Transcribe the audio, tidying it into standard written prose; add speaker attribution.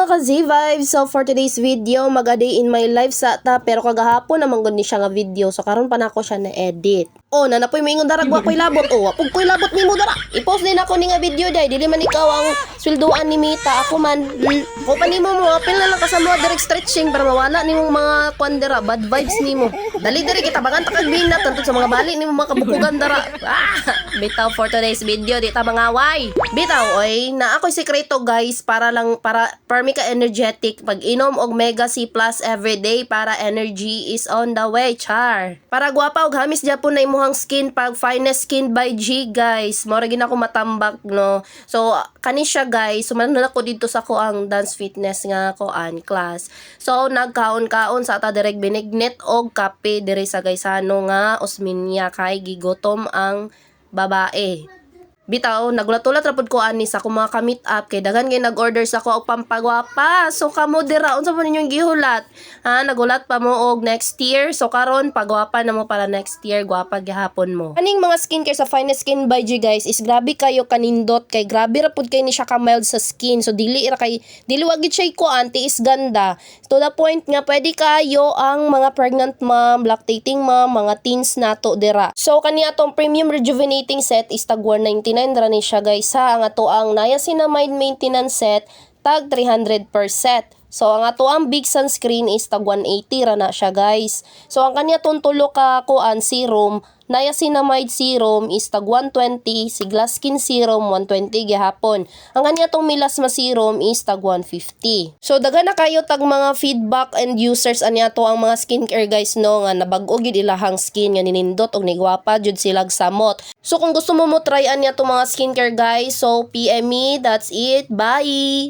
Speaker 1: mga ka-Z-Vibes! So for today's video, mag-a-day in my life sa ta, pero kagahapon naman gud ni siya nga video. So karon pa na ako siya na-edit. Oh, nanapoy mo ingon dara, wa ko'y labot. Oh, wapog ko'y labot nimo dara. I-post din ako ni nga video day. Dili man ikaw ang sweldoan ni Mita. Ako man, ko pa nimo mo apil na lang kasama direct stretching para mawala nimo mga kwandera, bad vibes nimo. Dali diri kita bangan ta kag binat tantod sa mga bali nimo mga kabukugan dara. Bitaw for today's video, di ta mangaway. Bitaw oy, na ako'y sekreto guys para me ka energetic pag inom og Mega C Plus everyday para energy is on the way, char. Para gwapa og hamis japon na imuhang skin pag Finest Skin by G guys. Mao ra gid ako matambak no. So kani siya guys, sumanon ako dito sa ko ang dance fitness nga koan class. So nagkaon-kaon sa ata direk binignet og kape diri sa gaysano nga Osminia kay gigotom ang babae. Bitaw, nagulat-ulat rapod ko ani sa akong mga ka-meet up kay daghan kay nag-order sa ko og pampagwapa. So kamo dira unsa man ninyong gihulat? Ha, nagulat pa mo og next year. So karon pagwapa na mo para next year, gwapa gihapon mo. Aning mga skincare sa Finest Skin by G guys is grabe kayo kanindot kay grabe rapod kay ni siya ka mild sa skin. So dili wag gid siya kuan tiis ganda. To the point nga pwede kayo ang mga pregnant mom, lactating mom, mga teens nato dira. So kani atong premium rejuvenating set is tag 199 ra ni siya guys ha. Ang ato ang niacinamide maintenance set tag 300 per set. So ang ato ang big sunscreen is tag 180 ra na siya guys. So ang kanya tong tulo ka kuan serum, niacinamide serum is tag 120, Sigla Skin serum 120 gihapon. Ang kanya tong melasma serum is tag 150. So daghan na kayo tag mga feedback and users ania to ang mga skincare guys no nga nabag-o gid ilahang skin nga ninindot og nigwapa jud silag samot. So kung gusto mo try ania to mga skincare guys, so PM me, that's it. Bye.